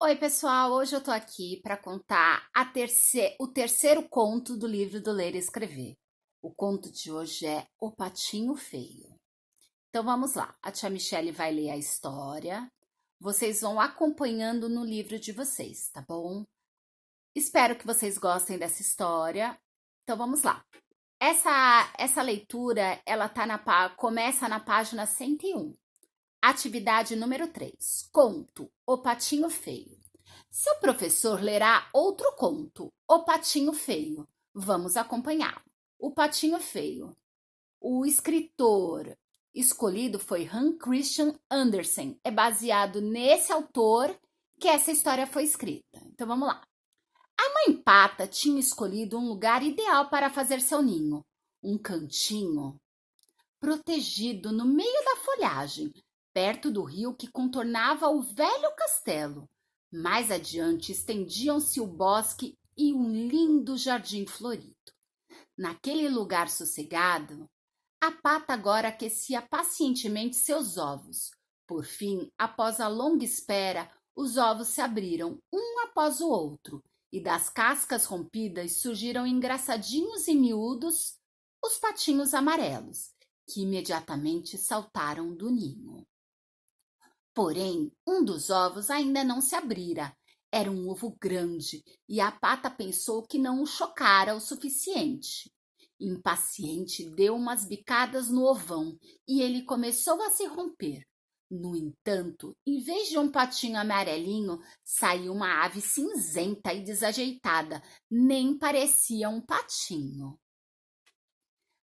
Oi, pessoal. Hoje eu tô aqui para contar o terceiro conto do livro do Ler e Escrever. O conto de hoje é O Patinho Feio. Então vamos lá. A tia Michele vai ler a história. Vocês vão acompanhando no livro de vocês, tá bom? Espero que vocês gostem dessa história. Então vamos lá. Essa leitura, ela começa na página 101. Atividade número 3. Conto O Patinho Feio. Seu professor lerá outro conto, O Patinho Feio. Vamos acompanhá-lo. O Patinho Feio. O escritor escolhido foi Hans Christian Andersen. É baseado nesse autor que essa história foi escrita. Então vamos lá. A mãe Pata tinha escolhido um lugar ideal para fazer seu ninho. Um cantinho protegido no meio da folhagem, perto do rio que contornava o velho castelo. Mais adiante estendiam-se o bosque e um lindo jardim florido. Naquele lugar sossegado, a Pata agora aquecia pacientemente seus ovos. Por fim, após a longa espera, os ovos se abriram, um após o outro, e das cascas rompidas surgiram engraçadinhos e miúdos os patinhos amarelos, que imediatamente saltaram do ninho. Porém, um dos ovos ainda não se abrira. Era um ovo grande e a Pata pensou que não o chocara o suficiente. Impaciente, deu umas bicadas no ovão e ele começou a se romper. No entanto, em vez de um patinho amarelinho, saiu uma ave cinzenta e desajeitada. Nem parecia um patinho.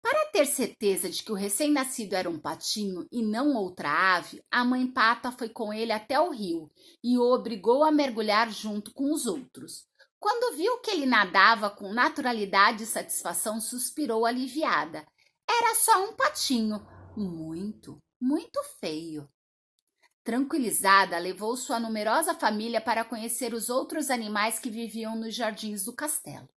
Para ter certeza de que o recém-nascido era um patinho e não outra ave, a mãe Pata foi com ele até o rio e o obrigou a mergulhar junto com os outros. Quando viu que ele nadava com naturalidade e satisfação, suspirou aliviada. Era só um patinho, muito feio. Tranquilizada, levou sua numerosa família para conhecer os outros animais que viviam nos jardins do castelo.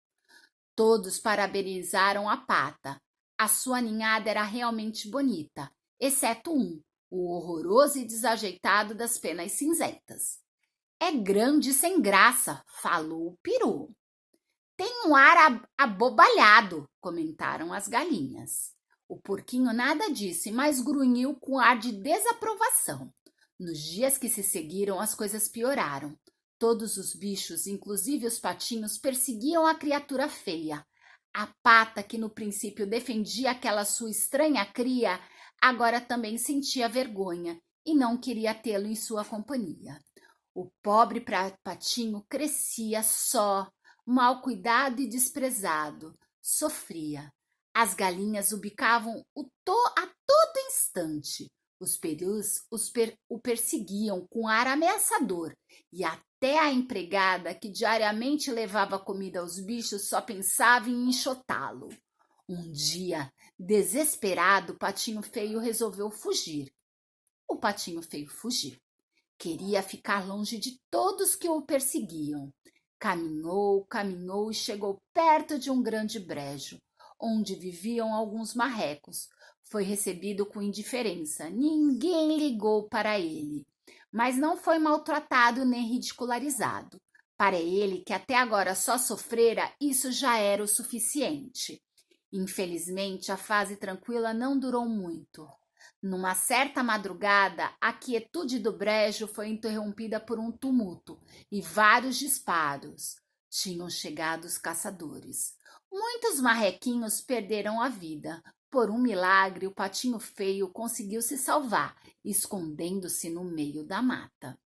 Todos parabenizaram a Pata. A sua ninhada era realmente bonita, exceto um, o horroroso e desajeitado das penas cinzentas. É grande e sem graça, falou o peru. Tem um ar abobalhado, comentaram as galinhas. O porquinho nada disse, mas grunhiu com ar de desaprovação. Nos dias que se seguiram, as coisas pioraram. Todos os bichos, inclusive os patinhos, perseguiam a criatura feia. A Pata, que no princípio defendia aquela sua estranha cria, agora também sentia vergonha e não queria tê-lo em sua companhia. O pobre patinho crescia só, mal cuidado e desprezado. Sofria. As galinhas o bicavam a todo instante. Os perus o perseguiam com ar ameaçador e até a empregada que diariamente levava comida aos bichos só pensava em enxotá-lo. Um dia, desesperado, o Patinho Feio resolveu fugir. O Patinho Feio fugiu. Queria ficar longe de todos que o perseguiam. Caminhou e chegou perto de um grande brejo, onde viviam alguns marrecos. Foi recebido com indiferença. Ninguém ligou para ele, mas não foi maltratado nem ridicularizado. Para ele, que até agora só sofrera, isso já era o suficiente. Infelizmente, a fase tranquila não durou muito. Numa certa madrugada, a quietude do brejo foi interrompida por um tumulto e vários disparos. Tinham chegado os caçadores. Muitos marrequinhos perderam a vida. Por um milagre, o Patinho Feio conseguiu se salvar, escondendo-se no meio da mata.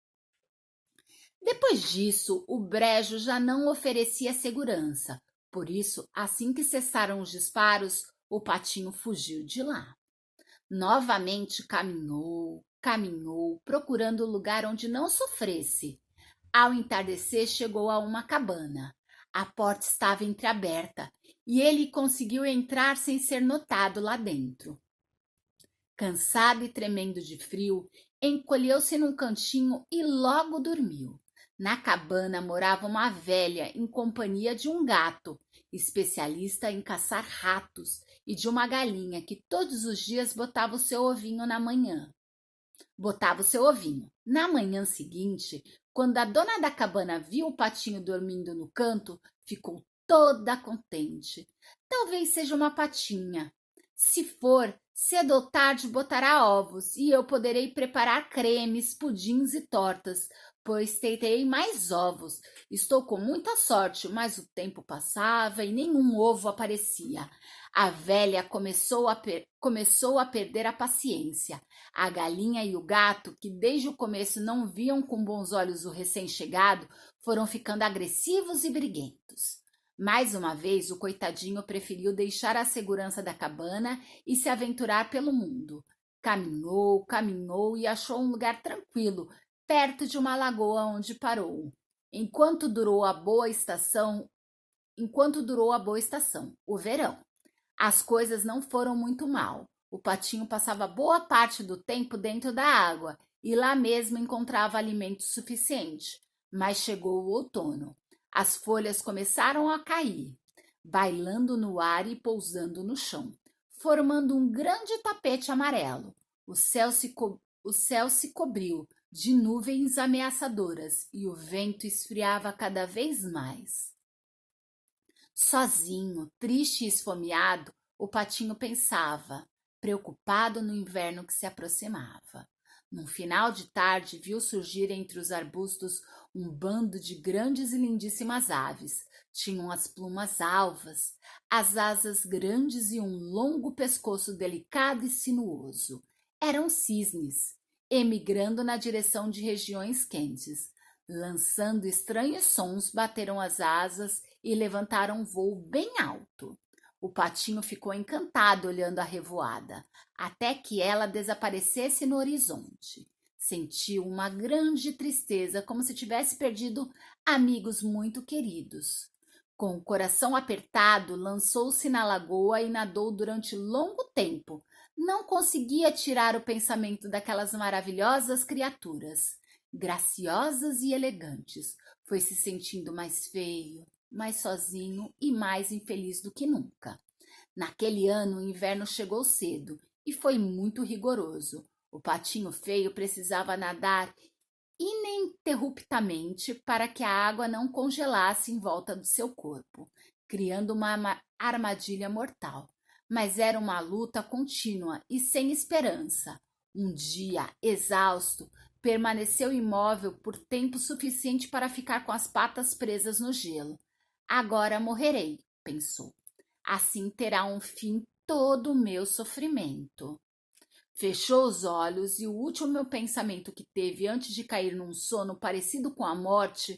Depois disso, o brejo já não oferecia segurança. Por isso, assim que cessaram os disparos, o patinho fugiu de lá. Novamente caminhou, procurando lugar onde não sofresse. Ao entardecer, chegou a uma cabana. A porta estava entreaberta e ele conseguiu entrar sem ser notado lá dentro. Cansado e tremendo de frio, encolheu-se num cantinho e logo dormiu. Na cabana morava uma velha em companhia de um gato, especialista em caçar ratos, e de uma galinha que todos os dias botava o seu ovinho na manhã. botava o seu ovinho. Na manhã seguinte, quando a dona da cabana viu o patinho dormindo no canto, ficou toda contente. Talvez seja uma patinha. Se for, cedo ou tarde botará ovos e eu poderei preparar cremes, pudins e tortas, pois terei mais ovos. Estou com muita sorte, mas o tempo passava e nenhum ovo aparecia. A velha começou a perder a paciência. A galinha e o gato, que desde o começo não viam com bons olhos o recém-chegado, foram ficando agressivos e briguentos. Mais uma vez, o coitadinho preferiu deixar a segurança da cabana e se aventurar pelo mundo. Caminhou, caminhou e achou um lugar tranquilo, perto de uma lagoa onde parou. Enquanto durou a boa estação, o verão. As coisas não foram muito mal. O patinho passava boa parte do tempo dentro da água e lá mesmo encontrava alimento suficiente. Mas chegou o outono. As folhas começaram a cair, bailando no ar e pousando no chão, formando um grande tapete amarelo. O céu se cobriu de nuvens ameaçadoras e o vento esfriava cada vez mais. Sozinho, triste e esfomeado, o patinho pensava, preocupado no inverno que se aproximava. Num final de tarde, viu surgir entre os arbustos um bando de grandes e lindíssimas aves. Tinham as plumas alvas, as asas grandes e um longo pescoço delicado e sinuoso. Eram cisnes, emigrando na direção de regiões quentes. Lançando estranhos sons, bateram as asas e levantaram um voo bem alto. O patinho ficou encantado olhando a revoada, até que ela desaparecesse no horizonte. Sentiu uma grande tristeza, como se tivesse perdido amigos muito queridos. Com o coração apertado, lançou-se na lagoa e nadou durante longo tempo. Não conseguia tirar o pensamento daquelas maravilhosas criaturas, graciosas e elegantes. Foi se sentindo mais feio, mais sozinho e mais infeliz do que nunca. Naquele ano, o inverno chegou cedo e foi muito rigoroso. O patinho feio precisava nadar ininterruptamente para que a água não congelasse em volta do seu corpo, criando uma armadilha mortal. Mas era uma luta contínua e sem esperança. Um dia, exausto, permaneceu imóvel por tempo suficiente para ficar com as patas presas no gelo. Agora morrerei, pensou. Assim terá um fim todo o meu sofrimento. Fechou os olhos e o último pensamento que teve antes de cair num sono parecido com a morte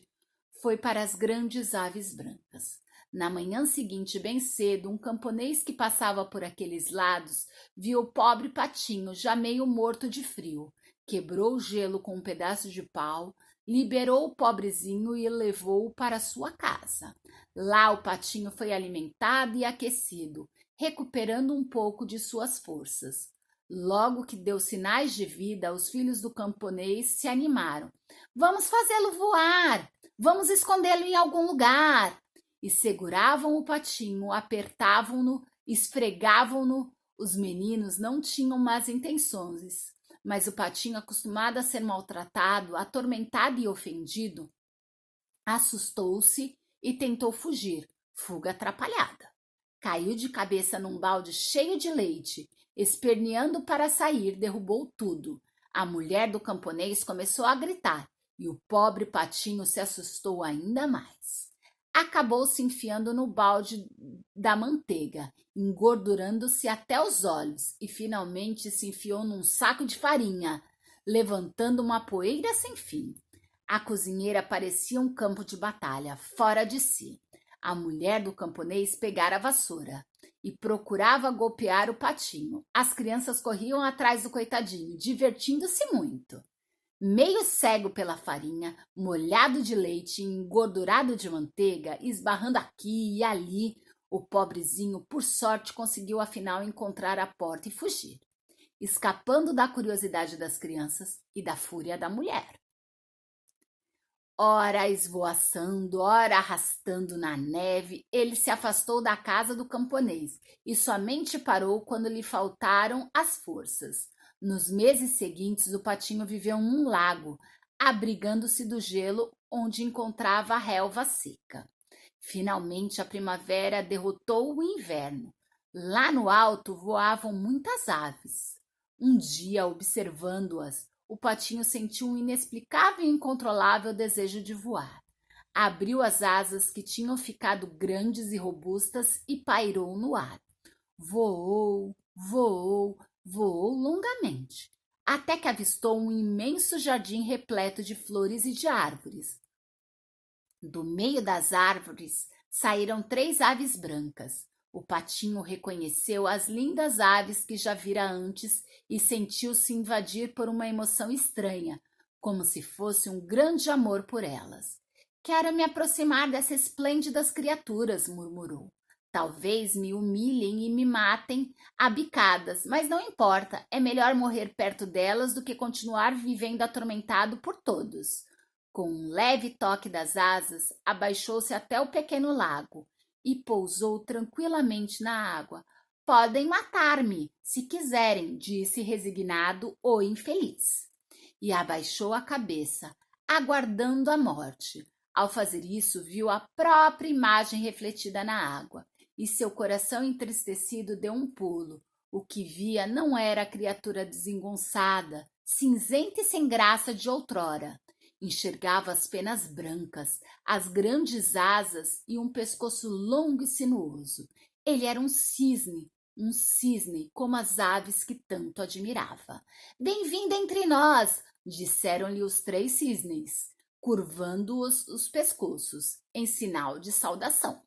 foi para as grandes aves brancas. Na manhã seguinte, bem cedo, um camponês que passava por aqueles lados viu o pobre patinho já meio morto de frio. Quebrou o gelo com um pedaço de pau, liberou o pobrezinho e levou-o para sua casa. Lá o patinho foi alimentado e aquecido, recuperando um pouco de suas forças. Logo que deu sinais de vida, os filhos do camponês se animaram. Vamos fazê-lo voar! Vamos escondê-lo em algum lugar! E seguravam o patinho, apertavam-no, esfregavam-no. Os meninos não tinham más intenções, mas o patinho, acostumado a ser maltratado, atormentado e ofendido, assustou-se e tentou fugir. Fuga atrapalhada. Caiu de cabeça num balde cheio de leite. Esperneando para sair, derrubou tudo. A mulher do camponês começou a gritar e o pobre patinho se assustou ainda mais. Acabou se enfiando no balde da manteiga, engordurando-se até os olhos e finalmente se enfiou num saco de farinha, levantando uma poeira sem fim. A cozinheira parecia um campo de batalha, fora de si. A mulher do camponês pegara a vassoura e procurava golpear o patinho. As crianças corriam atrás do coitadinho, divertindo-se muito. Meio cego pela farinha, molhado de leite e engordurado de manteiga, esbarrando aqui e ali, o pobrezinho, por sorte, conseguiu afinal encontrar a porta e fugir, escapando da curiosidade das crianças e da fúria da mulher. Ora esvoaçando, ora arrastando na neve, ele se afastou da casa do camponês e somente parou quando lhe faltaram as forças. Nos meses seguintes, o patinho viveu num lago, abrigando-se do gelo onde encontrava a relva seca. Finalmente, a primavera derrotou o inverno. Lá no alto voavam muitas aves. Um dia, observando-as, o patinho sentiu um inexplicável e incontrolável desejo de voar. Abriu as asas que tinham ficado grandes e robustas e pairou no ar. Voou, voou, voou longamente, até que avistou um imenso jardim repleto de flores e de árvores. Do meio das árvores saíram 3 aves brancas. O patinho reconheceu as lindas aves que já vira antes e sentiu-se invadir por uma emoção estranha, como se fosse um grande amor por elas. Quero me aproximar dessas esplêndidas criaturas, murmurou. Talvez me humilhem e me matem a bicadas, mas não importa, é melhor morrer perto delas do que continuar vivendo atormentado por todos. Com um leve toque das asas, abaixou-se até o pequeno lago e pousou tranquilamente na água. Podem matar-me, se quiserem, disse resignado o infeliz. E abaixou a cabeça, aguardando a morte. Ao fazer isso, viu a própria imagem refletida na água, e seu coração entristecido deu um pulo. O que via não era a criatura desengonçada, cinzenta e sem graça de outrora. Enxergava as penas brancas, as grandes asas e um pescoço longo e sinuoso. Ele era um cisne como as aves que tanto admirava. Bem-vindo entre nós, disseram-lhe os 3 cisnes, curvando os pescoços, em sinal de saudação.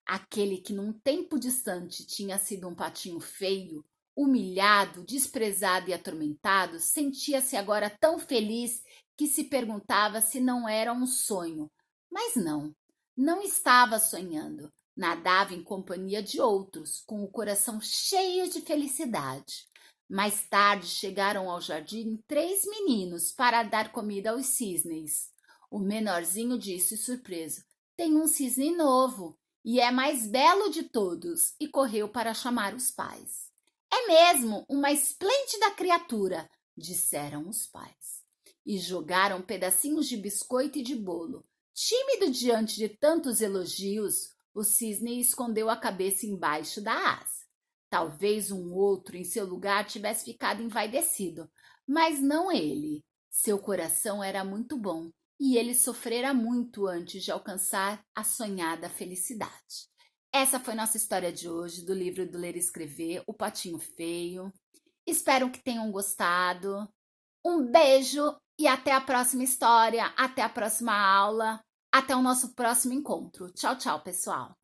Aquele que num tempo distante tinha sido um patinho feio, humilhado, desprezado e atormentado, sentia-se agora tão feliz que se perguntava se não era um sonho. Mas não estava sonhando. Nadava em companhia de outros, com o coração cheio de felicidade. Mais tarde chegaram ao jardim 3 meninos para dar comida aos cisnes. O menorzinho disse surpreso: tem um cisne novo e é mais belo de todos, e correu para chamar os pais. É mesmo uma esplêndida criatura, disseram os pais, e jogaram pedacinhos de biscoito e de bolo. Tímido diante de tantos elogios, o cisne escondeu a cabeça embaixo da asa. Talvez um outro em seu lugar tivesse ficado envaidecido, mas não ele. Seu coração era muito bom e ele sofrera muito antes de alcançar a sonhada felicidade. Essa foi nossa história de hoje do livro do Ler e Escrever, O Patinho Feio. Espero que tenham gostado. Um beijo e até a próxima história, até a próxima aula, até o nosso próximo encontro. Tchau, tchau, pessoal!